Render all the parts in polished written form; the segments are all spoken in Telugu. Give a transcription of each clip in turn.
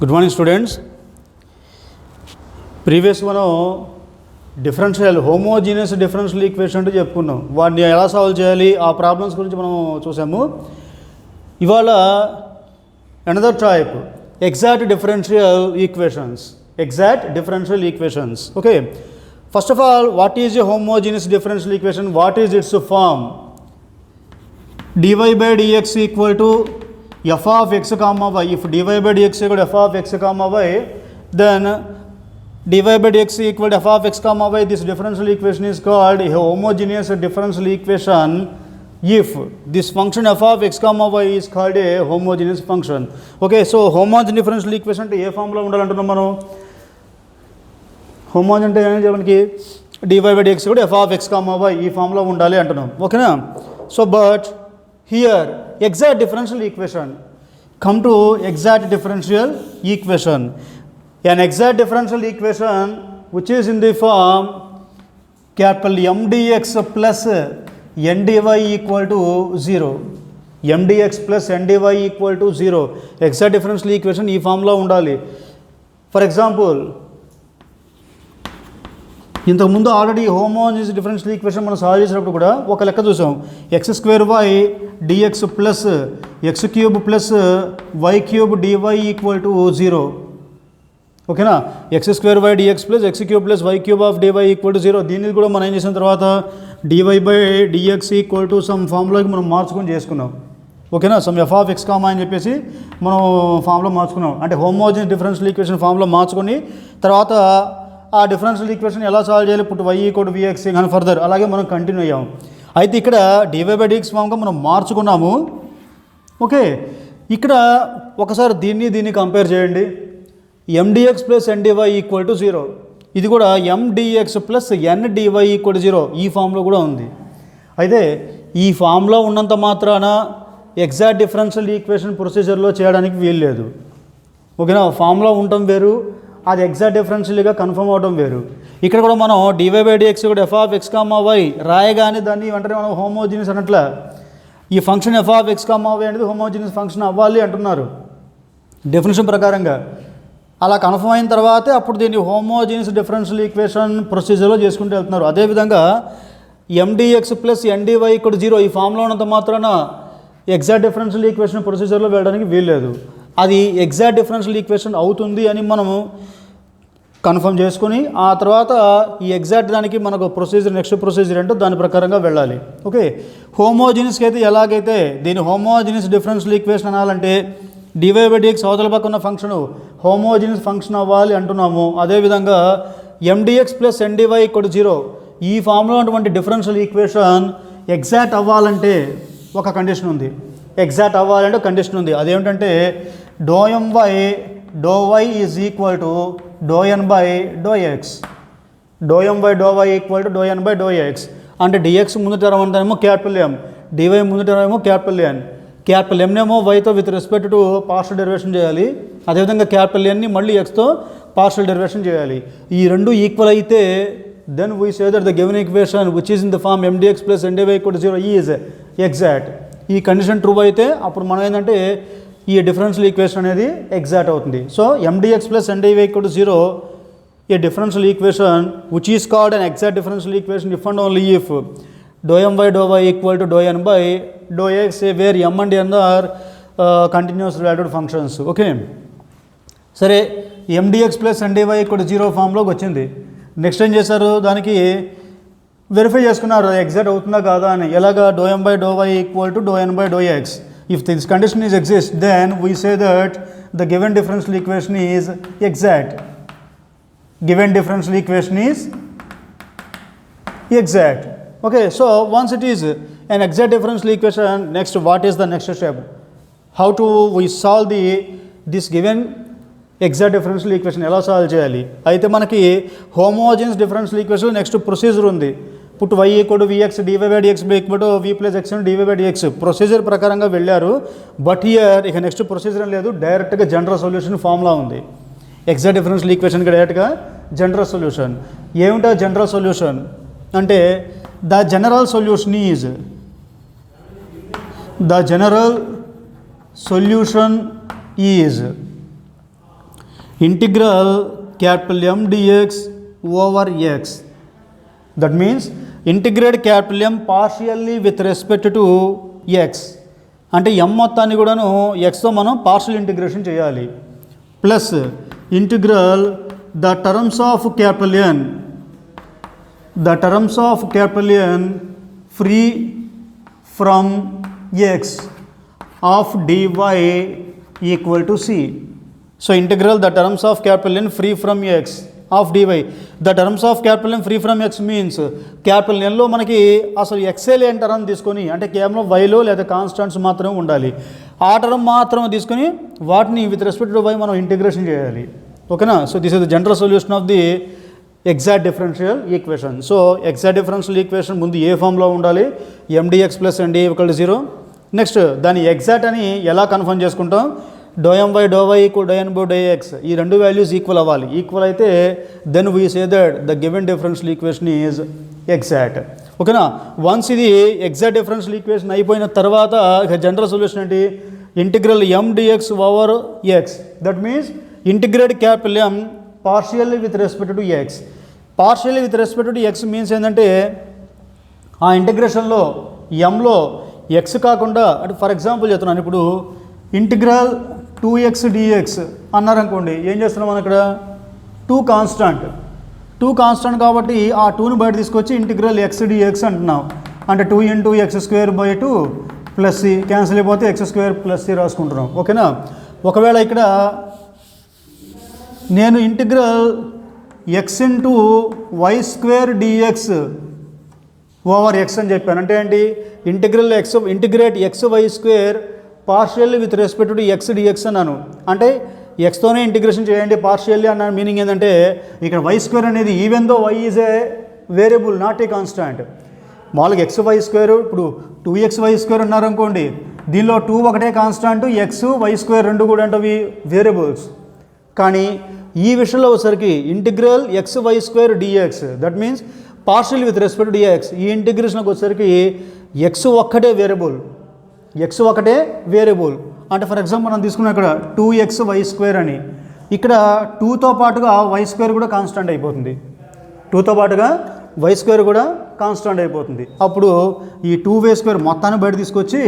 Good morning students. ప్రీవియస్ మనం డిఫరెన్షియల్ హోమోజీనియస్ డిఫరెన్షియల్ ఈక్వేషన్ అంటే చెప్పుకున్నాం. వాటిని ఎలా సాల్వ్ చేయాలి ఆ ప్రాబ్లమ్స్ గురించి మనం చూసాము. ఇవాళ another type exact differential equations. Okay, first of all what is a homogeneous differential equation? What is its form? dy by dx equal to f of x comma y. If dy by dx equal to f of x comma y, then dy by dx equal to f of x comma y, this differential equation is called a homogeneous differential equation if this function f of x comma y is called a homogeneous function. Okay, so homogeneous differential equation అంటే ఏ ఫామ్లో ఉండాలంటున్నాం మనం? హోమోజెన్ అంటే ఏం చెప్పడానికి dy by dx కూడా f of x comma y ఈ ఫామ్లో ఉండాలి అంటున్నాం. ఓకేనా? So but here exact differential equation, come to exact differential equation. An exact differential equation which is in the form capital M dx plus n dy equal to 0. M dx plus n dy equal to 0. Exact differential equation ఈ ఫామ్లో ఉండాలి. ఫర్ ఎగ్జాంపుల్, ఇంతకుముందు ఆల్రెడీ హోమోజీనియస్ డిఫరెన్షియల్ ఈక్వేషన్ మనం సాల్వ్ చేసినప్పుడు కూడా ఒక లెక్క చూసాం. x² dx plus x³ plus y³ dy equal to 0. ఓకేనా? x² dx plus x³ plus y³ of dy equal to 0. దీన్ని కూడా మనం ఏం చేసిన తర్వాత dy by dx equal to some ఫామ్లోకి మనం మార్చుకొని చేసుకున్నాం. ఓకేనా? Some f of x comma అని చెప్పేసి మనం ఫామ్లో మార్చుకున్నాం. అంటే హోమోజీనియస్ డిఫరెన్షియల్ ఈక్వేషన్ ఫామ్లో మార్చుకొని తర్వాత ఆ డిఫరెన్షియల్ ఈక్వేషన్ ఎలా సాల్వ్ చేయాలి, put y equal to vx కానీ ఫర్దర్ అలాగే మనం కంటిన్యూ అయ్యాం. అయితే ఇక్కడ dy by dx ఫామ్గా మనం మార్చుకున్నాము. ఓకే, ఇక్కడ ఒకసారి దీన్ని కంపేర్ చేయండి. m dx plus n dy equal to 0. ఇది కూడా m dx plus n dy equal to 0 ఈ ఫామ్లో కూడా ఉంది. అయితే ఈ ఫామ్లో ఉన్నంత మాత్రాన ఎగ్జాక్ట్ డిఫరెన్షియల్ ఈక్వేషన్ ప్రొసీజర్లో చేయడానికి వీలు లేదు. ఓకేనా? ఫామ్లో ఉండటం వేరు, అది ఎగ్జాక్ట్ డిఫరెన్షియల్గా కన్ఫర్మ్ అవడం వేరు. ఇక్కడ కూడా మనం dy by dx కూడా f of x comma y రాయగానే దాన్ని వెంటనే మనం హోమోజీనియస్ అన్నట్ల ఈ function f of x comma y అనేది హోమోజీనియస్ ఫంక్షన్ అవ్వాలి అంటున్నారు డెఫినేషన్ ప్రకారంగా. అలా కన్ఫర్మ్ అయిన తర్వాతే అప్పుడు దీన్ని హోమోజీనియస్ డిఫరెన్షియల్ ఈక్వేషన్ ప్రొసీజర్లో చేసుకుంటూ వెళ్తున్నారు. అదేవిధంగా m dx plus n dy ఇక్కడ 0 ఈ ఫామ్లో ఉన్నంత మాత్రాన ఎగ్జాక్ట్ డిఫరెన్షియల్ ఈక్వేషన్ ప్రొసీజర్లో వెళ్ళడానికి వీల్లేదు. అది ఎగ్జాక్ట్ డిఫరెన్షియల్ ఈక్వేషన్ అవుతుంది అని మనము కన్ఫర్మ్ చేసుకొని ఆ తర్వాత ఈ ఎగ్జాక్ట్ దానికి మనకు ప్రొసీజర్ నెక్స్ట్ ప్రొసీజర్ ఏంటో దాని ప్రకారంగా వెళ్ళాలి. ఓకే, హోమోజీనియస్కి అయితే ఎలాగైతే దీని హోమోజీనియస్ డిఫరెన్షియల్ ఈక్వేషన్ అనాలంటే dy by dx అవతల పక్క ఉన్న ఫంక్షన్ హోమోజీనియస్ ఫంక్షన్ అవ్వాలి అంటున్నాము. అదేవిధంగా m dx plus n dy ఇక్కడ 0 ఈ ఫామ్లో ఉన్నటువంటి డిఫరెన్షియల్ ఈక్వేషన్ ఎగ్జాక్ట్ అవ్వాలంటే ఒక కండిషన్ ఉంది. ఎగ్జాక్ట్ అవ్వాలంటే కండిషన్ ఉంది. అదేమిటంటే ∂my ∂y is equal to ∂n by ∂x. ∂m by ∂y equal to ∂n by ∂x. అంటే dx ముందు టర్మ్ అంటేమో క్యాపిటల్ M, dy ముందు టర్మ్ ఏమో క్యాపిటల్ N. క్యాపిటల్ Mనేమో వైతో with respect to partial derivation చేయాలి. అదేవిధంగా క్యాపిటల్ Nని మళ్ళీ ఎక్స్తో పార్షియల్ డెరివేషన్ చేయాలి. ఈ రెండు ఈక్వల్ అయితే then we say that the given equation which is in the form m dx plus n dy equal to 0 is exact. ఈ కండిషన్ ట్రూ అయితే అప్పుడు మనం ఏంటంటే ఈ డిఫరెన్షియల్ ఈక్వేషన్ అనేది ఎగ్జాక్ట్ అవుతుంది. So m dx plus n dy equal to 0 a differential equation which is called an exact differential equation if and only if ∂m by ∂y equal to ∂n by ∂x wear m and n are continuous related functions. Okay, సరే m dx plus n dy equal to 0 ఫామ్లోకి వచ్చింది. నెక్స్ట్ ఏం చేశారు, దానికి వెరిఫై చేసుకున్నారు ఎగ్జాక్ట్ అవుతుందా కాదా అని. ఎలాగా ∂m by ∂y equal to ∂n by ∂x. If this condition is exist, then we say that the given differential equation is exact. Given differential equation is exact. Okay, so once it is an exact differential equation, next what is the next step? How to we solve this given exact differential equation ఎలా సాల్వ్ చేయాలి? అయితే మనకి homogeneous differential equation next procedure ఉంది. Put y equal to vx dy by dx equal to v plus x dy by dx procedure ప్రకారంగా వెళ్ళారు. బట్ హియర్ ఇక నెక్స్ట్ ప్రొసీజర్ లేదు, డైరెక్ట్గా జనరల్ సొల్యూషన్ ఫార్ములా ఉంది. ఎగ్జాక్ట్ డిఫరెన్షియల్ ఈక్వేషన్కి డైరెక్ట్గా జనరల్ సొల్యూషన్. ఏమిటో జనరల్ సొల్యూషన్ అంటే the general solution is integral capital M dx over x. That means integrate capital M partially with respect to x. అంటే m మొత్తాన్ని కూడాను xతో మనం పార్షియల్ ఇంటిగ్రేషన్ చేయాలి. Plus integral the terms of capital N free from x of dy equal to c. So integral the terms of capital N free from x of dy. The terms of capital N free from x means capital Nలో మనకి అసలు ఎక్సెల్ ఏం టర్మ్ తీసుకొని, అంటే కేవలం వైలో లేదా కాన్స్టెంట్స్ మాత్రమే ఉండాలి, ఆ టర్మ్ మాత్రమే తీసుకొని వాటిని విత్ రెస్పెక్ట్ టు వై మనం ఇంటిగ్రేషన్ చేయాలి. ఓకేనా? So this is the general solution of the exact differential equation. So exact differential equation ముందు ఏ ఫామ్లో ఉండాలి? MdX plus ND equal to 0. Next దాని ఎగ్జాక్ట్ అని ఎలా కన్ఫర్మ్ చేసుకుంటాం? ∂M/∂y equal ∂N/∂x. ఈ రెండు వాల్యూస్ ఈక్వల్ అవ్వాలి. ఈక్వల్ అయితే then we say that the given differential equation is exact. ఓకేనా? వన్స్ ఇది ఎగ్జాక్ట్ డిఫరెన్షియల్ ఈక్వేషన్ అయిపోయిన తర్వాత జనరల్ సొల్యూషన్ ఏంటి? Integral M dx over x. That means integrate capital M partially with respect to x. Partially with respect to x means ఏంటంటే ఆ ఇంటిగ్రేషన్లో ఎంలో x కాకుండా, అంటే ఫర్ ఎగ్జాంపుల్ చెప్తున్నాను, ఇప్పుడు ఇంటిగ్రల్ 2x dx అన్నారనుకోండి, ఏం చేస్తున్నాం మనం ఇక్కడ? 2 కాన్స్టాంట్ కాబట్టి ఆ 2ని బయట తీసుకొచ్చి ఇంటిగ్రల్ x dx అంటున్నాం. అంటే 2 × x² / 2 ప్లస్ c క్యాన్సిల్ అయిపోతే x² + c రాసుకుంటున్నాం. ఓకేనా? ఒకవేళ ఇక్కడ నేను integral x × y² dx over x అని చెప్పాను. అంటే ఏంటి? Integrate xy² partially with respect to x dx అన్నాను. అంటే ఎక్స్తోనే ఇంటిగ్రేషన్ చేయండి పార్షియల్లీ అన్న మీనింగ్ ఏంటంటే ఇక్కడ y² అనేది even though y is a variable not a constant. మామూలుగా xy² ఇప్పుడు 2xy² ఉన్నారనుకోండి, దీనిలో 2 ఒకటే కాన్స్టాంట్, x y² రెండు కూడా అంటే వేరియబుల్స్. కానీ ఈ విషయంలో వచ్చేసరికి integral xy² dx that means partial with respect dx. ఈ ఇంటిగ్రేషన్కి వచ్చేసరికి x ఒక్కటే వేరియబుల్. అంటే ఫర్ ఎగ్జాంపుల్ మనం తీసుకున్నాం ఇక్కడ 2xy² అని, ఇక్కడ 2తో పాటుగా y² కూడా కాన్స్టాంట్ అయిపోతుంది. 2తో పాటుగా y² కూడా కాన్స్టాంట్ అయిపోతుంది. అప్పుడు ఈ 2y² మొత్తాన్ని బయట తీసుకొచ్చి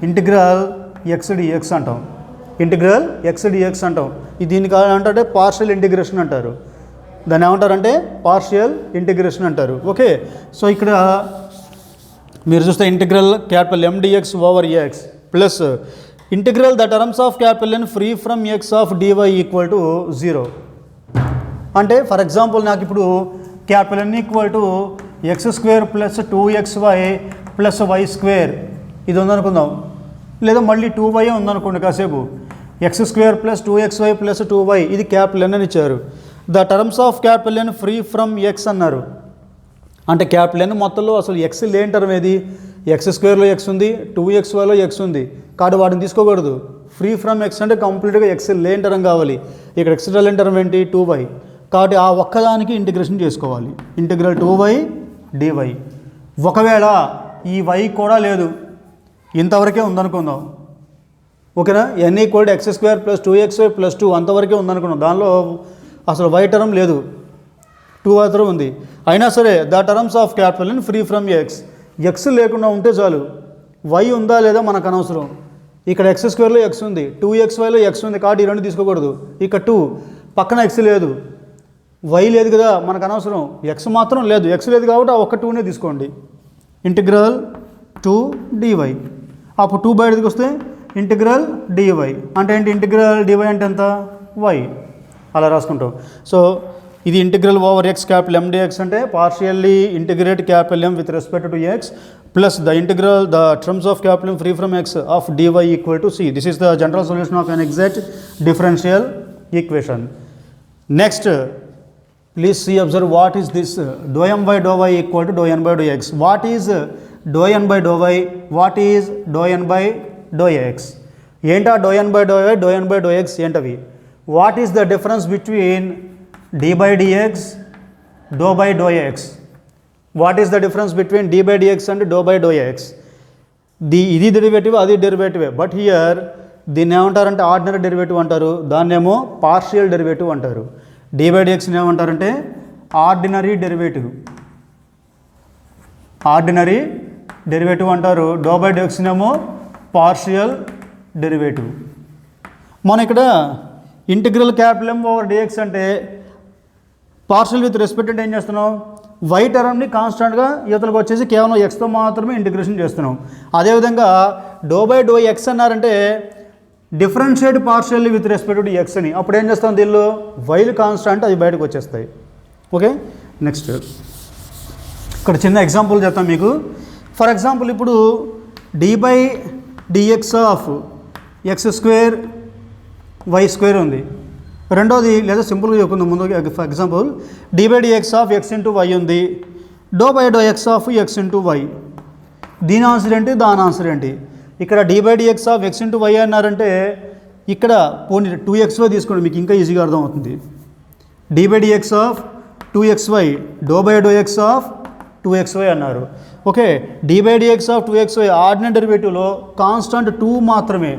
ఇంటిగ్రల్ x dx అంటాం. దీనికి అంటే పార్షియల్ ఇంటిగ్రేషన్ అంటారు. దాన్ని ఏమంటారంటే పార్షియల్ ఇంటిగ్రేషన్ అంటారు. ఓకే? సో ఇక్కడ మీరు చూస్తే integral capital M dx over x plus integral the terms of capital N free from x of dy equal to 0. అంటే ఫర్ ఎగ్జాంపుల్ నాకు ఇప్పుడు capital N equal to x² + 2xy + y² ఇది ఉందనుకుందాం, లేదా మళ్ళీ 2y ఉందనుకోండి కాసేపు, x² + 2xy + 2y ఇది క్యాపిటల్ N అని ఇచ్చారు. The terms of capital N free from x అన్నారు. అంటే క్యాపిటల్ N మొత్తంలో అసలు x లేని టర్మ్ ఏది? x² x ఉంది, 2xyలో x ఉంది, కాబట్టి వాటిని తీసుకోకూడదు. ఫ్రీ ఫ్రమ్ x అంటే కంప్లీట్గా x లేని టర్మ్ కావాలి. ఇక్కడ ఎక్స్ట్రా లేని టర్మ్ ఏంటి? 2y. కాబట్టి ఆ ఒక్కదానికి ఇంటిగ్రేషన్ చేసుకోవాలి. Integral 2y dy. ఒకవేళ ఈ y కూడా లేదు, ఇంతవరకే ఉందనుకుందాం. ఓకేనా? n = x² + 2xy + 2 అంతవరకే ఉందనుకున్నాం. దానిలో అసలు y టర్మ్ లేదు, 2 మాత్రం ఉంది. అయినా సరే the terms of capital N free from x. x లేకుండా ఉంటే చాలు, y ఉందా లేదా మనకు అనవసరం. ఇక్కడ x² x ఉంది, 2xyలో x ఉంది, కాబట్టి ఈ రెండు తీసుకోకూడదు. ఇక్కడ 2 పక్కన x లేదు, y లేదు కదా, మనకు అనవసరం. x మాత్రం లేదు, x లేదు కాబట్టి ఆ ఒక్క 2నే తీసుకోండి. Integral 2 dy. అప్పుడు 2 బయటకు వస్తే ఇంటిగ్రల్ dy. అంటే ఏంటి? ఇంటిగ్రల్ dy అంటే ఎంత? y. అలా రాసుకుంటాం. సో ఇది integral over x capital M dx అంటే partially integrate capital M with respect to x plus the integral the terms of capital M free from x of dy equal to c. This is the general solution of an exact differential equation. Next please see observe what is this ∂M/∂y equal to ∂N/∂x. what is ∂N/∂y? what is ∂N/∂x? ఏంటా ∂N/∂y ∂N/∂x ఏంటవి? what is the difference between d/dx ∂by∂x? what is the difference between d/dx and ∂by∂x? ఇది డెరివేటివ్, అది డెరివేటివ్. బట్ హియర్ దీన్ని ఏమంటారంటే ఆర్డినరీ డెరివేటివ్ అంటారు, దాన్నేమో పార్షియల్ డెరివేటివ్ అంటారు. dy/dxని ఏమంటారంటే ఆర్డినరీ డెరివేటివ్ అంటారు. ∂/dxనేమో పార్షియల్ డెరివేటివ్. మనం ఇక్కడ ఇంటిగ్రల్ M/dx అంటే పార్షియల్ విత్ రెస్పెక్ట్ అంటే ఏం చేస్తున్నాం, y టర్మ్ని కాన్స్టాంట్గా ఇవతలకు వచ్చేసి కేవలం xతో మాత్రమే ఇంటిగ్రేషన్ చేస్తున్నాం. అదేవిధంగా ∂/x అన్నారంటే differentiate partially with respect to x అని. అప్పుడు ఏం చేస్తాం, దీనిలో వైలు కాన్స్టాంట్ అది బయటకు వచ్చేస్తాయి. ఓకే, నెక్స్ట్ ఇక్కడ చిన్న ఎగ్జాంపుల్ చెప్తాం మీకు. ఫర్ ఎగ్జాంపుల్ ఇప్పుడు d/dx ఆఫ్ x²y² ఉంది. రెండోది లేదా సింపుల్గా చెప్పుకుందాం ముందు. For example d/dx of x into y ఉంది, ∂/x of x into y. దీని ఆన్సర్ ఏంటి, దాని ఆన్సర్ ఏంటి? ఇక్కడ d/dx of x into y అన్నారంటే ఇక్కడ పోనీ 2xy తీసుకోండి, మీకు ఇంకా ఈజీగా అర్థమవుతుంది. d/dx of 2xy, ∂/x of 2xy అన్నారు. Okay, d/dx of 2xy ordinary డెరివేటివ్లో కాన్స్టాంట్ 2 మాత్రమే.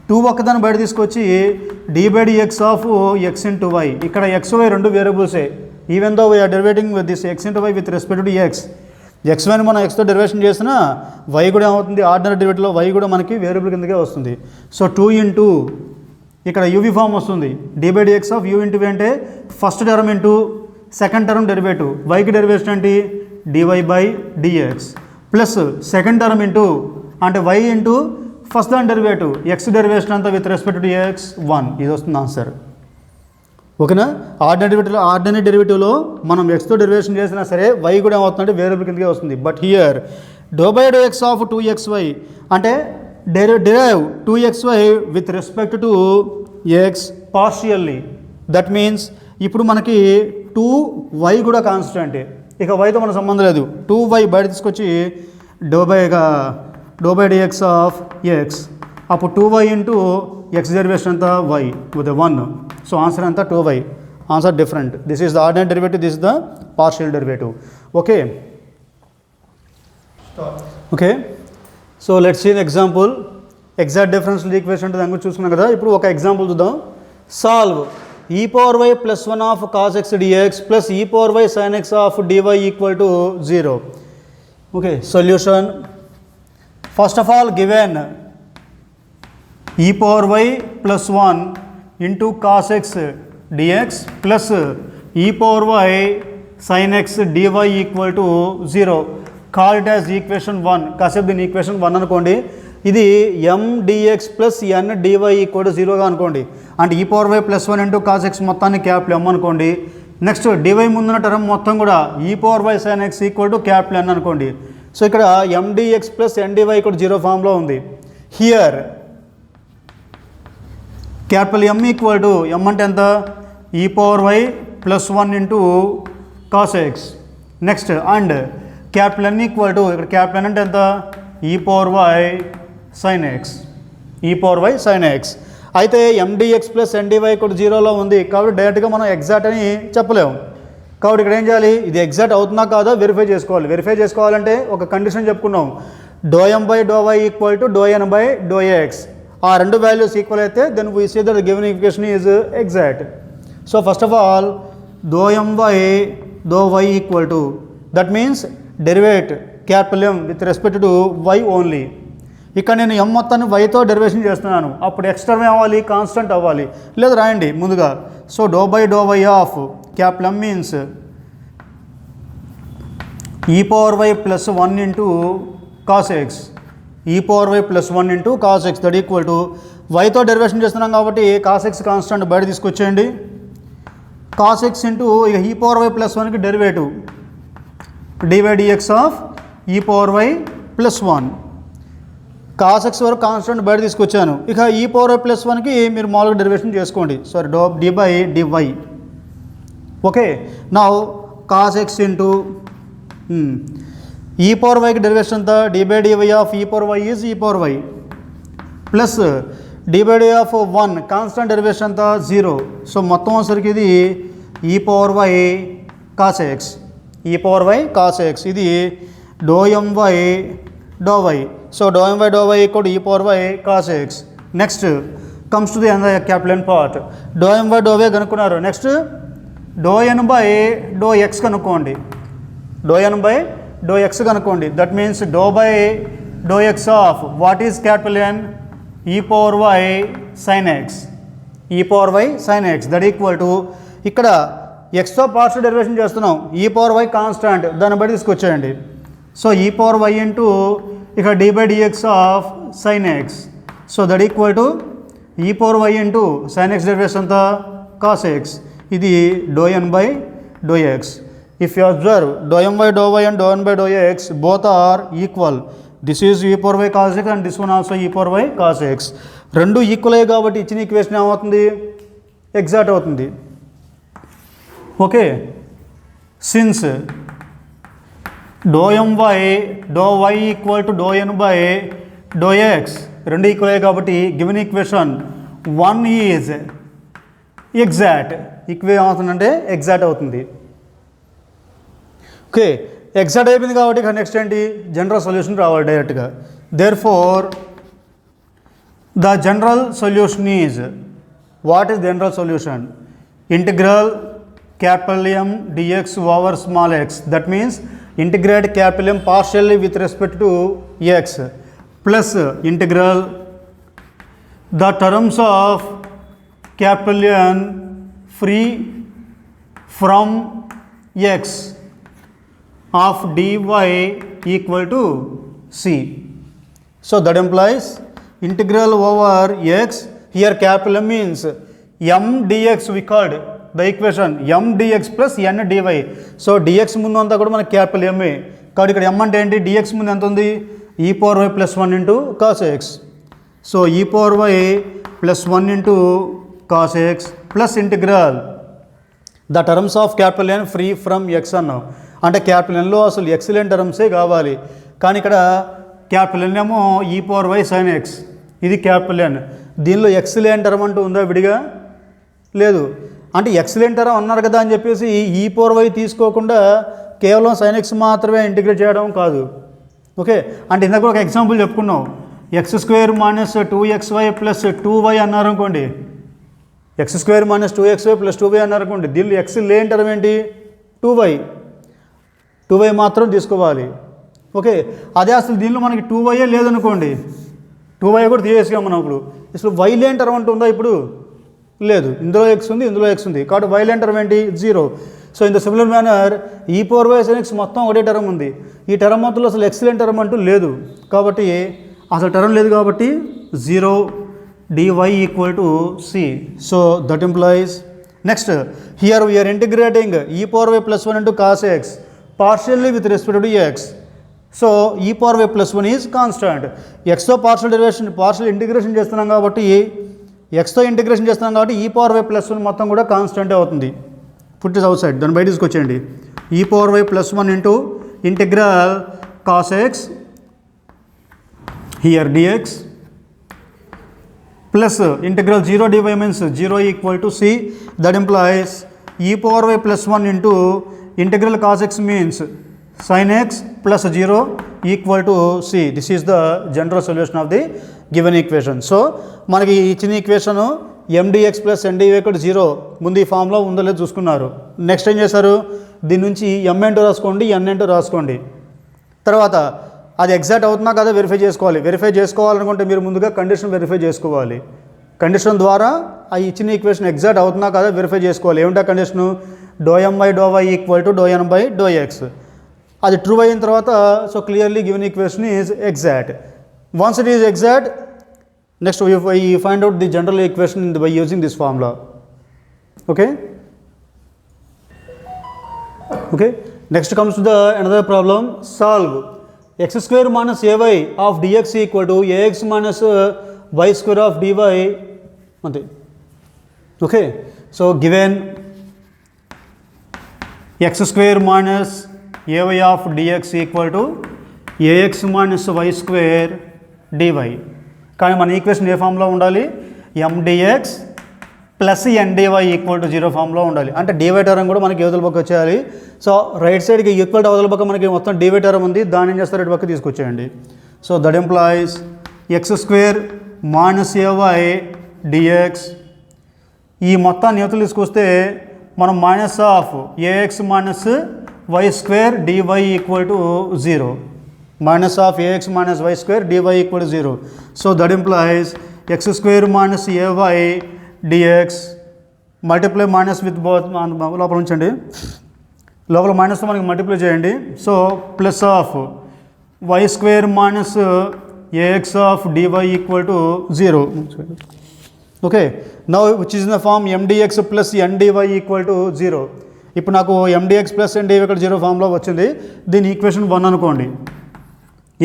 2 ఒక్కదాన్ని బయట తీసుకొచ్చి d/dx of x into y. ఇక్కడ xy రెండు వేరియబుల్సే. Even though we are derivating with this x into y with respect to x. xyని మనం xతో డెరివేషన్ చేసినా y కూడా ఏమవుతుంది, ఆర్డినరీ డెరివేటివ్లో y కూడా మనకి వేరియబుల్ కిందకే వస్తుంది. సో 2 ఇంటూ ఇక్కడ uv ఫామ్ వస్తుంది. d/dx ఆఫ్ u ఇంటూ అంటే first term into second term derivative. yకి డెరివేషన్ ఏంటి, dy/dx plus second term into అంటే y ఇంటూ ఫస్ట్ దాని డెరివేటివ్ x డెరివేషన్ అంతా విత్ రెస్పెక్ట్ టు x 1. ఇది వస్తుంది ఆన్సర్. ఓకేనా, ఆర్డినరీ డెరివేటివ్లో మనం xతో డెరివేషన్ చేసినా సరే y కూడా ఏమవుతుందంటే వేరియబుల్ కిందకే వస్తుంది. But here ∂/x of 2xy అంటే derive 2xy with respect to x partially. That means ఇప్పుడు మనకి 2y కూడా కాన్స్టెంటే, ఇక yతో మన సంబంధం లేదు. 2y బయట తీసుకొచ్చి ∂/dx ఆఫ్ x, అప్పుడు 2y ఇంటూ x డెరివేషన్ అంతా y విత్ 1. సో ఆన్సర్ అంతా 2y. Answer different. This is the ordinary derivative, this is the partial derivative. Okay okay, so let's see the example. Exact differential equation అంటే దాని గురించి చూసుకున్నాం కదా. ఇప్పుడు ఒక ఎగ్జాంపుల్ చూద్దాం. Solve e power y plus 1 of cos x dx plus e power y sin x of dy equal to 0. Okay, solution. First of all, given e power y plus 1 into cos x dx plus e power y sin x dy equal to 0. Call it as equation 1. కాసేపు దీని ఈక్వేషన్ 1 అనుకోండి. ఇది m dx plus n dy equal to 0గా అనుకోండి. అంటే e power y plus 1 into cos x మొత్తాన్ని క్యాపిటల్ m అనుకోండి. నెక్స్ట్ dy ముందున్న టర్మ్ మొత్తం కూడా e power y sin x equal to capital n అనుకోండి. సో ఇక్కడ m dx plus n dy ఇక్కడ 0 ఫామ్లో ఉంది. Here capital m equal to m అంటే ఎంత, e power y plus 1 into cos x. Next and capital n equal to ఇక్కడ క్యాపిటల్ n అంటే ఎంత, e power y sin x, e power y sin x. అయితే mdx ప్లస్ ndy కూడా 0లో ఉంది కాబట్టి డైరెక్ట్గా మనం ఎగ్జాక్ట్ అని చెప్పలేము. కాబట్టి ఇక్కడ ఏం చేయాలి, ఇది ఎగ్జాక్ట్ అవుతుందా కాదా వెరిఫై చేసుకోవాలి. వెరిఫై చేసుకోవాలంటే ఒక కండిషన్ చెప్పుకున్నాం, ∂m/∂y ఈక్వల్ టు ∂n/∂x. ఆ రెండు వాల్యూస్ ఈక్వల్ అయితే then we see that the given equation is exact. So first of all ∂m/∂y equal to, that means derivate capital M with respect to y only. ఇక్కడ నేను m మొత్తాన్ని yతో డెరివేషన్ చేస్తున్నాను. అప్పుడు x టర్మ్ అవ్వాలి, కాన్స్టెంట్ అవ్వాలి. లేదా రాయండి ముందుగా. So ∂/∂y of capital M means e power y plus 1 into cos x, e power y plus 1 into cos x that equal to yతో డెరివేషన్ చేస్తున్నాం కాబట్టి కాస్ x కాన్స్టెంట్ బయట తీసుకొచ్చేయండి. కాస్ x ఇంటూ ఇక e పవర్ y ప్లస్ 1కి derivative dy/dx of e power y plus 1. Cos x వరకు కాన్స్టెంట్ బయట తీసుకొచ్చాను. ఇక e పవర్ y ప్లస్ 1కి మీరు మామూలుగా డెరివేషన్ చేసుకోండి. Sorry d/dy. ఓకే, నా cos x into e power వైకి డెరివేషన్ అంతా d/dy of e power y is e power y plus d/dy of 1 constant derivation అంతా 0. సో మొత్తం వచ్చరికి ఇది e power y cos x, e power y cos x. ఇది ∂m/∂y. So ∂m/∂y equal e power y cos x. Next comes to the అంద క్యాపిటల్ ఎన్ పార్ట్. డో ఎం బై డో వే కనుక్కున్నారు. నెక్స్ట్ డో ఎన్ బై డో ఎక్స్ కనుక్కోండి. డో ఎన్ బై డో ఎక్స్ కనుక్కోండి. దట్ మీన్స్ డో బై డో x of what is capital N e power y sine x. E power y sine x that equal to ఇక్కడ ఎక్స్తో పార్షియల్ డెరివేషన్ చేస్తున్నాం. ఈ పవర్ వై కాన్స్టాంట్, దాన్ని బట్టి తీసుకొచ్చేయండి. So e power y into ఇక్కడ d by dx of sine x. So that equal to e power y into sine x derivation అంతా కాస్ ఎక్స్. ఇది డో ఎన్ బై డో ఎక్స్. ఇఫ్ యూ అబ్జర్వ్ డో ఎం బై డో వై అండ్ డో ఎన్ బై డో x both are equal. This is e power y cos x and this one also e power y cos X. రెండు ఈక్వల్ అయ్యాయి కాబట్టి ఇచ్చిన ఈక్వేషన్ ఏమవుతుంది, ఎగ్జాక్ట్ అవుతుంది. ఓకే, సిన్స్ డో ఎం బై డో వై ఈక్వల్ టు డో ఎన్ బై డో ఎక్స్ రెండు ఈక్వల్ అయ్యాయి కాబట్టి గివెన్ ఈక్వేషన్ 1 ఈజ్ ఎగ్జాక్ట్. ఈక్వే ఏమవుతుందంటే ఎగ్జాక్ట్ అవుతుంది. ఓకే, ఎగ్జాక్ట్ అయిపోయింది కాబట్టి ఇక నెక్స్ట్ ఏంటి, జనరల్ సొల్యూషన్ రావాలి డైరెక్ట్గా. Therefore the general solution is, what is general solution, integral capital M dx over small x. That means integrate capital M partially with respect to x plus integral the terms of capital N free from x of dy equal to c. So that implies integral over x. Here capital M means m dx we called the equation m dx plus n dy. So dx ముందు అంతా కూడా మనకి క్యాపిటల్ m. కాబట్టి ఇక్కడ m అంటే ఏంటి, dx ముందు ఎంత ఉంది, e power y plus 1 into cos x. So e power y plus 1 into cos x plus integral the terms of capital n free from x అన్నాం. అంటే క్యాపిటల్ ఎన్లో అసలు ఎక్సలెంట్ టర్మ్సే కావాలి, కానీ ఇక్కడ క్యాపిటల్ ఎన్ ఏమో ఈ పవర్ వై సైన్ ఎక్స్, ఇది క్యాపిటల్ ఎన్. దీనిలో ఎక్సలెంట్ టర్మ్ అంటూ ఉందా విడిగా, లేదు. అంటే ఎక్సలెంట్ టర్మ్ అన్నారు కదా అని చెప్పేసి ఈ పవర్ వై తీసుకోకుండా కేవలం సైన్ ఎక్స్ మాత్రమే ఇంటిగ్రేట్ చేయడం కాదు. ఓకే, అంటే ఇందాక ఒక ఎగ్జాంపుల్ చెప్పుకున్నాం, X square minus 2xy plus 2y అన్నారు అనుకోండి, X square minus 2xy plus 2y అన్నారు అనుకోండి. దీనిలో ఎక్స్ లేని టర్మ్ ఏంటి, 2y మాత్రం తీసుకోవాలి. ఓకే, అదే అసలు దీనిలో మనకి 2y లేదనుకోండి, 2y కూడా తీసేసాం మనం. ఇప్పుడు అసలు y లేని టర్మ్ అంటూ ఉందా, ఇప్పుడు లేదు. ఇందులో ఎక్స్ ఉంది, ఇందులో ఎక్స్ ఉంది, కాబట్టి y లేని టర్మ్ ఏంటి, 0. So in the similar manner ఈ పవర్ వై సైన్ ఎక్స్ మొత్తం ఒకటే టర్మ్ ఉంది. ఈ టర్మ్ మొత్తంలో అసలు ఎక్స్ లేని టర్మ్ అంటూ లేదు, కాబట్టి అసలు టర్మ్ లేదు కాబట్టి 0 dy equal to c. So that implies next here we are integrating e power y plus 1 into cos x partially with respect to x. So e power y plus 1 is constant. ఎక్స్తో పార్షియల్ ఇంటిగ్రేషన్ చేస్తున్నాం కాబట్టి ఎక్స్తో ఇంటిగ్రేషన్ చేస్తున్నాం కాబట్టి ఈ పవర్ వై ప్లస్ 1 మొత్తం కూడా కాన్స్టెంటే అవుతుంది. పుట్ ఇస్ అవుట్ సైడ్, దాన్ని బయట తీసుకొచ్చేయండి. E power y plus 1 into integral cos x here dx plus integral 0 dy means 0 equal to c. That implies e power y plus 1 into integral cos x means sin x plus 0 equal to c. This is the general solution of the given equation. So మనకి ఇచ్చిన equation m dx plus n dy equal to 0 ముందు ఈ ఫామ్లో ఉందో లేదో చూసుకున్నారు. నెక్స్ట్ ఏం చేశారు, దీని నుంచి m ఏంటో రాసుకోండి, n ఏంటో రాసుకోండి. తర్వాత అది ఎగ్జాక్ట్ అవుతున్నా కదా వెరిఫై చేసుకోవాలి. వెరిఫై చేసుకోవాలనుకుంటే మీరు ముందుగా కండిషన్ వెరిఫై చేసుకోవాలి. కండిషన్ ద్వారా ఆ ఇచ్చిన ఈక్వేషన్ ఎగ్జాక్ట్ అవుతున్నా కదా వెరిఫై చేసుకోవాలి. ఏమిటా కండిషను, డో ఎం బై డో వై ఈక్వల్ టు డో ఎన్ బై డో ఎక్స్. అది ట్రూ అయిన తర్వాత so clearly given equation is exact. Once it is exact, next we find out the general equation by using this formula. Okay okay next comes to the another problem. Solve x square minus a y of dx equal to a x minus y square of dy అంతే. Okay, so given X square minus ay of dx equal to ax minus y square dy. కానీ మన ఈక్వేషన్ ఏ ఫామ్లో ఉండాలి, m dx plus n dy equal to 0 ఫామ్లో ఉండాలి. అంటే డివై టర్మ్ కూడా మనకి అవతల పక్క వచ్చేయాలి. సో రైట్ సైడ్కి ఈక్వల్ టు అవతల పక్క మనకి మొత్తం డివై టర్మ్ ఉంది, దాన్ని ఏం చేస్తారు ఇటు పక్క తీసుకొచ్చేయండి. So that employs x square minus a y dx. ఈ మొత్తాన్ని యువతలు తీసుకొస్తే మనం minus of a x minus y square dy equal to 0. Minus of a x minus y square dy equal to 0. So that implies x square minus a y dx multiply minus with both లోపల ఉంచండి, లోపల మైనస్తో మనకి మల్టిప్లై చేయండి. So plus of y square minus a x of dy equal to 0. Okay, now which is in the form m d x plus n d y equal to 0. ఇప్పుడు నాకు ఎండిఎక్స్ ప్లస్ ఎన్డివై ఇక్కడ 0 ఫామ్లో వచ్చింది. దీని ఈక్వేషన్ 1 అనుకోండి,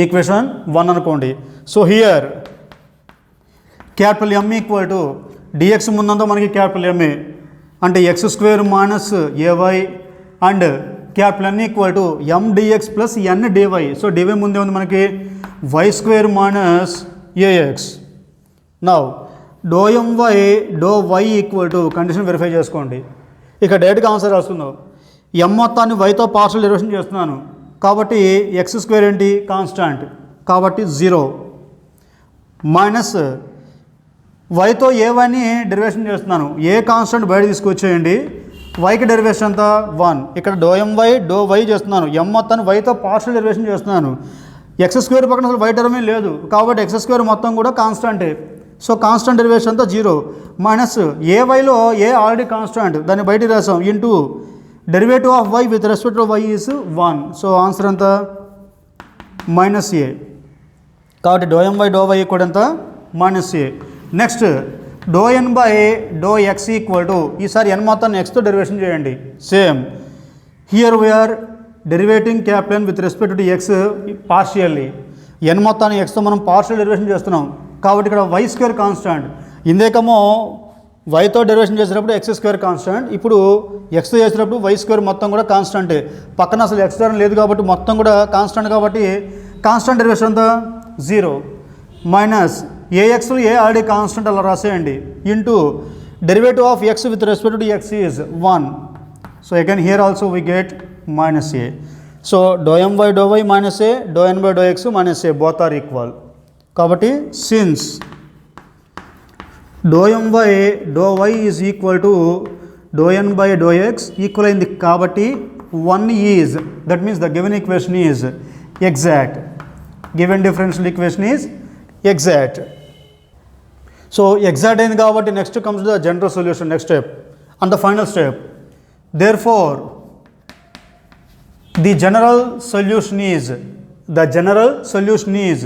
ఈక్వేషన్ 1 అనుకోండి. So here capital M equal to dx ముందంతా మనకి క్యాపిటల్ ఎంఏ అంటే x square minus a y and capital N equal to m dx plus n dy. So dy ముందే ఉంది మనకి y square minus a x. Now డో ఎంవై డో y equal to condition verify చేసుకోండి. ఇక డైరెక్ట్గా ఆన్సర్ రాస్తున్నావు. ఎం మొత్తాన్ని వైతో పార్షల్ డెరివేషన్ చేస్తున్నాను కాబట్టి ఎక్స్ స్క్వేర్ ఏంటి కాన్స్టాంట్ కాబట్టి 0 మైనస్ వైతో ఏవైని డెరివేషన్ చేస్తున్నాను. ఏ కాన్స్టాంట్ బయట తీసుకొచ్చేయండి, వైకి డెరివేషన్ అంతా 1. ఇక్కడ డో ఎంవై డో వై చేస్తున్నాను, ఎం మొత్తాన్ని వైతో పార్షల్ డెరివేషన్ చేస్తున్నాను. ఎక్స్ స్క్వేర్ పక్కన అసలు వై టర్మే లేదు కాబట్టి ఎక్స్ స్క్వేర్ మొత్తం కూడా కాన్స్టాంటే. సో కాన్స్టాంట్ డెరివేషన్ అంతా 0 మైనస్ ఏ వైలో ఏ ఆల్రెడీ కాన్స్టాంట్ దాన్ని బయటికి రాసాం into derivative of y with respect of y is 1. So answer అంతా మైనస్ ఏ కాబట్టి డో ఎం బై డో వై ఈక్వల్ ఎంత మైనస్ ఏ. నెక్స్ట్ డో ఎన్ బై డో ఎక్స్ ఈక్వల్ టు ఈసారి ఎన్ మొత్తాన్ని ఎక్స్తో డెరివేషన్ చేయండి. Same here we are derivating capital with respect to x partially. N మొత్తాన్ని ఎక్స్తో మనం పార్షియల్ డెరివేషన్ చేస్తున్నాం కాబట్టి ఇక్కడ వై స్క్వేర్ కాన్స్టాంట్. ఇందేకమో వైతో డెరివేషన్ చేసేటప్పుడు ఎక్స్ స్క్వేర్ కాన్స్టాంట్, ఇప్పుడు ఎక్స్తో చేసేటప్పుడు వై స్క్వేర్ మొత్తం కూడా కాన్స్టాంటే. పక్కన అసలు ఎక్స్ టర్మ్ లేదు కాబట్టి మొత్తం కూడా కాన్స్టాంట్ కాబట్టి కాన్స్టాంట్ డెరివేషన్ అంతా 0 minus a x a already constant అలా రాసేయండి into derivative of x with respect to x is 1. So again here also we get minus a. So డో ఎం బై డో వై మైనస్ ఏ, డో ఎన్ బై డో x minus a both are equal. కాబట్టి సిన్స్ డో ఎం బై డో వై ఈజ్ ఈక్వల్ టు డో ఎన్ బై డో ఎక్స్ ఈక్వల్ అయింది కాబట్టి 1 is that means the given equation is exact. Given differential equation is exact. So exact అయింది కాబట్టి next comes the general solution next step and the final step. Therefore the general solution is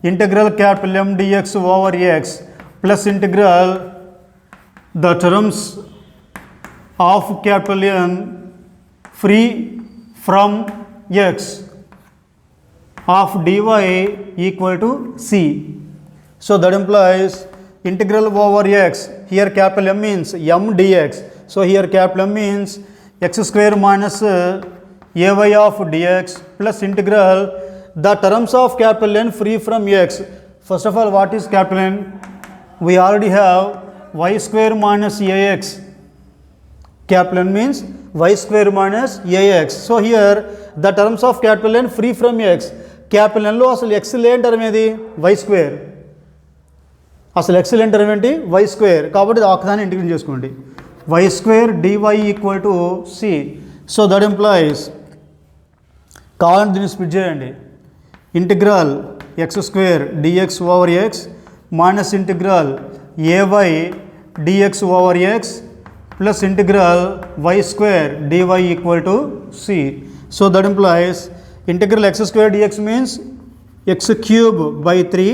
integral capital M dx over x plus integral the terms of capital N free from x of dy equal to c. So that implies integral over x, here capital M means M dx. So here capital M means x square minus ay of dx plus integral the terms of capital N free from x. First of all, what is capital N? We already have y square minus ax. Capital N means y square minus ax. So here the terms of capital N free from x. Capital N లో అసలు x లేని టర్మ్ ఏది y స్క్వేర్. అసలు x లేని టర్మ్ ఏంటి y స్క్వేర్ కాబట్టి ఒకదాన్ని ఇంటిగ్రేట్ చేసుకోండి. y square dy equal to c. So that employs కావాలంటే దీన్ని స్ప్లిట్ చేయండి. Integral x square dx over x minus integral a y dx over x plus integral y square dy equal to c. So that employs integral x square dx means x cube by 3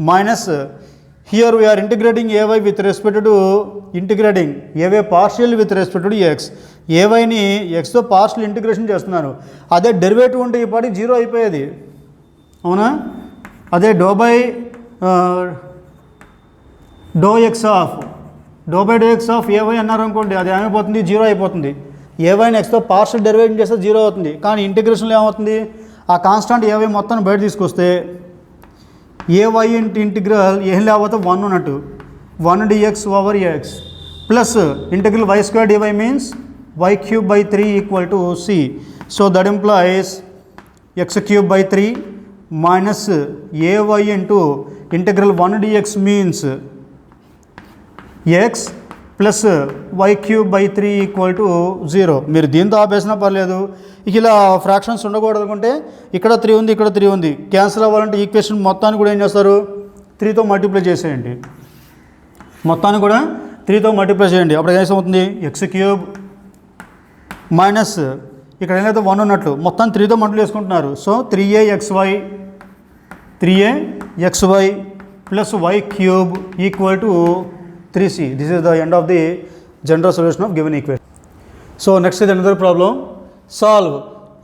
minus here we are integrating a y with respect to integrating ఏవై partial with respect to x. ఏవైని ఎక్స్తో పార్షియల్ ఇంటిగ్రేషన్ చేస్తున్నాను. అదే డెరివేటివ్ ఉంటే ఈ పాటికి 0 అయిపోయేది అవునా. అదే డో బై డో ఎక్స్ ఆఫ్ ఏవై అన్నారు అనుకోండి, అది ఏమైపోతుంది 0 అయిపోతుంది. ఏవైనా ఎక్స్తో పార్షియల్ డెరివేషన్ చేస్తే 0 అవుతుంది. కానీ ఇంటిగ్రేషన్లో ఏమవుతుంది ఆ కాన్స్టాంట్ ఏవై మొత్తాన్ని బయట తీసుకొస్తే ఏవై ఇంటిగ్రల్ ఏం లేకపోతే 1 ఉన్నట్టు 1 dx over x plus integral y square d y means y cube by 3 equal to c. So that implies x cube by 3 minus ay into integral 1 dx means x plus y³/3 = 0. మీరు దీంతో ఆపేసినా పర్లేదు. ఇక ఇలా ఫ్రాక్షన్స్ ఉండకూడదు అనుకుంటే ఇక్కడ 3 ఉంది, ఇక్కడ 3 ఉంది, క్యాన్సిల్ అవ్వాలంటే ఈక్వేషన్ మొత్తాన్ని కూడా ఏం చేస్తారు, 3తో మల్టిప్లై చేసేయండి. మొత్తాన్ని కూడా 3తో మల్టిప్లై చేయండి. అప్పుడు ఏమవుతుంది, x³ మైనస్ ఇక్కడ ఏదైతే 1 ఉన్నట్లు మొత్తం 3తో మల్టిప్లై చేసుకుంటున్నారు. So 3axy plus y³ = 3c. This is the end of the general solution of given equation. So next is another problem. Solve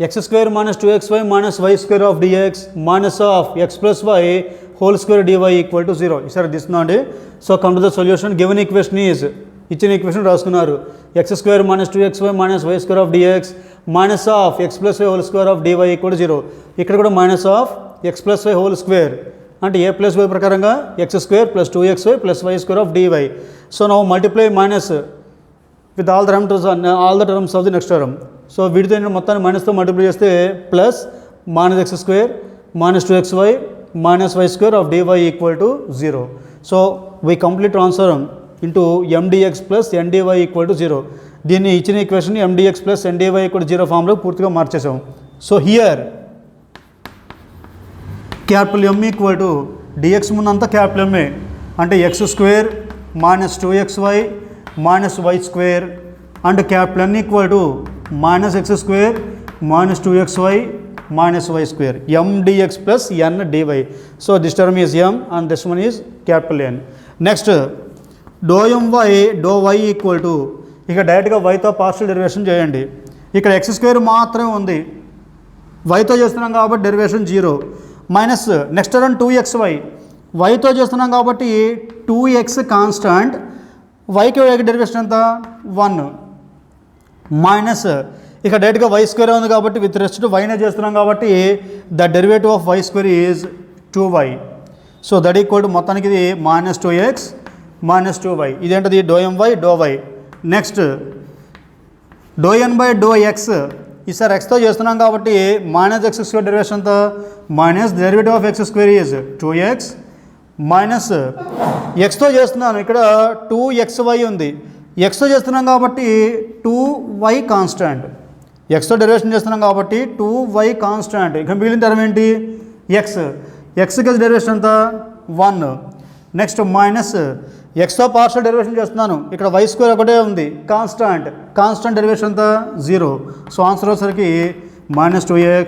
x² minus 2xy minus y² of dx minus of x plus y whole square dy = 0. Sir, this not it. So come to the solution. Given equation is ఇచ్చిన ఈక్వేషన్ రాసుకున్నారు. x² minus 2xy minus y² of dx minus of x plus y whole square of dy = 0. ఇక్కడ కూడా minus of x plus y whole square అంటే a ప్లస్ y ప్రకారంగా x² plus 2xy plus y² of dy. So now multiply minus with all the terms of the next term. So వీటితో నేను మొత్తాన్ని మైనస్తో మల్టిప్లై చేస్తే plus minus x² minus 2xy minus y² of dy = 0. So we complete transform into mdx plus ndy = 0. దీన్ని ఇచ్చిన ఈక్వేషన్ mdx ప్లస్ ndy = 0 ఫామ్లో పూర్తిగా మార్చేసాం. So here capital M = dx ముందంతా క్యాపిటల్ M అంటే x² minus 2xy minus y² and capital N = minus x² minus 2xy minus y² m dx plus n dy. So this term is m and this one is capital N. Next dou my dou y = ఇక డైరెక్ట్గా వైతో పార్షియల్ డెరివేషన్ చేయండి. ఇక్కడ x² మాత్రమే ఉంది, వైతో చేస్తున్నాం కాబట్టి derivation 0 minus next term 2xy వైతో చేస్తున్నాం కాబట్టి 2x కాన్స్టాంట్, వైకి డెరివేషన్ ఎంత 1 మైనస్ ఇక డైరెక్ట్గా y² ఉంది కాబట్టి విత్ రెస్ట్ టు వైనే చేస్తున్నాం కాబట్టి the derivative of y² is 2y. So that equal to మొత్తానికి ఇది మైనస్ 2x మైనస్ 2y. ఇదేంటది డో my డో y. నెక్స్ట్ డో n/డో x ఈసారి ఎక్స్తో చేస్తున్నాం కాబట్టి మైనస్ x² డెరివేషన్ అంతా minus derivative of x² is 2x minus ఎక్స్తో చేస్తున్నాను ఇక్కడ 2xy ఉంది, ఎక్స్తో చేస్తున్నాం కాబట్టి 2y కాన్స్టాంట్, ఎక్స్తో డెరివేషన్ చేస్తున్నాం కాబట్టి 2y కాన్స్టాంట్. ఇక మిగిలిన టర్మ్ ఏంటి ఎక్స్కి డెరివేషన్ అంతా 1. నెక్స్ట్ మైనస్ ఎక్స్తో పార్షియల్ డెరివేషన్ చేస్తున్నాను, ఇక్కడ y² ఒకటే ఉంది కాన్స్టాంట్ డెరివేషన్ అంతా 0. సో ఆన్సర్ వచ్చేసరికి minus 2x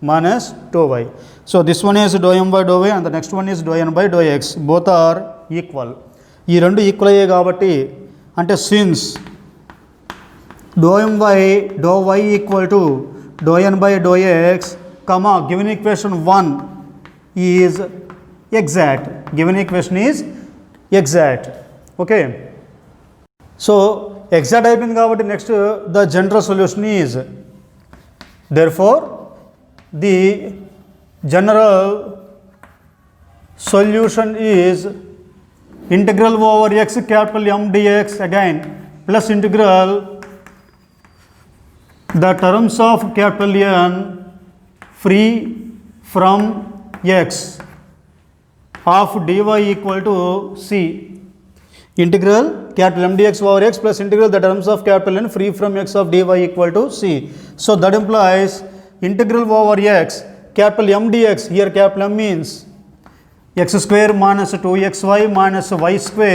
minus 2y. So this one is డో m/డో y and the next one is డో n/డో x. Both are equal. ఈ రెండు ఈక్వల్ అయ్యాయి కాబట్టి అంటే సిన్స్ డో my డో y = డో n/డో x comma given equation 1 is exact. Given equation is exact. Okay. So exact అయిపోయింది కాబట్టి next the general solution is therefore the general solution is integral over x capital M dx again plus integral the terms of capital N free from x of dy = c. Integral capital M dx over x plus integral the terms of capital N free from x of dy = c. So that implies integral over x capital M dx, here capital M means x² minus 2xy minus y²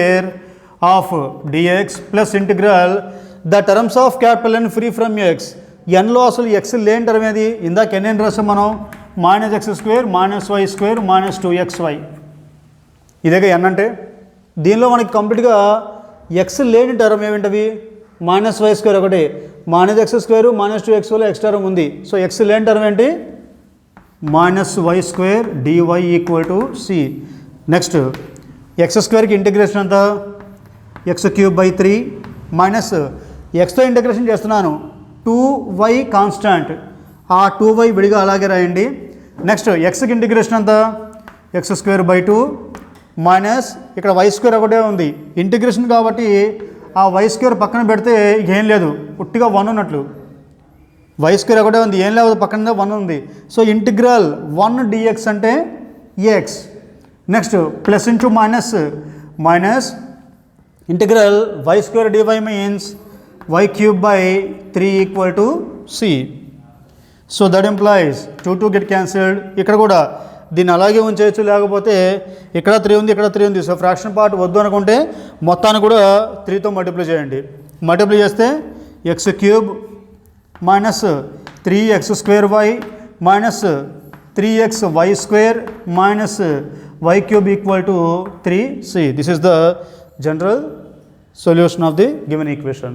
of dx plus integral the terms of capital N free from x. nలో అసలు x లేని టర్మ్ ఏది, ఇందాక n రాసాం మనం minus x² minus y² minus 2xy. ఇదేగా n అంటే. దీనిలో మనకి కంప్లీట్గా x లేని టర్మ్ ఏమిటవి మైనస్ y² ఒకటే, minus x² minus 2xy x term ఉంది. సో x లేని టర్మ్ ఏంటి minus y² dy = c. Next x²కి ఇంటిగ్రేషన్ అంతా x³ మైనస్ ఎక్స్తో ఇంటిగ్రేషన్ చేస్తున్నాను 2y కాన్స్టాంట్, ఆ 2y విడిగా అలాగే రాయండి. నెక్స్ట్ ఎక్స్కి ఇంటిగ్రేషన్ అంతా x² మైనస్ ఇక్కడ y² ఒకటే ఉంది ఇంటిగ్రేషన్ కాబట్టి ఆ y² పక్కన పెడితే ఏం లేదు, పుట్టిగా 1 ఉన్నట్లు. y² ఒకటే ఉంది, ఏం లేదు, పక్కన 1 ఉంది. సో ఇంటిగ్రల్ 1 dx అంటే x. Next plus into minus, minus integral y square d y means y cube by 3 equal to c. So that implies 2 get cancelled. ఇక్కడ కూడా దీన్ని అలాగే ఉంచేయచ్చు, లేకపోతే ఇక్కడ 3 ఉంది, ఇక్కడ 3 ఉంది. సో ఫ్రాక్షన్ పార్ట్ వద్దు అనుకుంటే మొత్తాన్ని కూడా 3తో మల్టిప్లై చేయండి. మల్టిప్లై చేస్తే X cube minus 3x² y minus 3xy square minus y cube equal to 3c. This is the general solution of the given equation.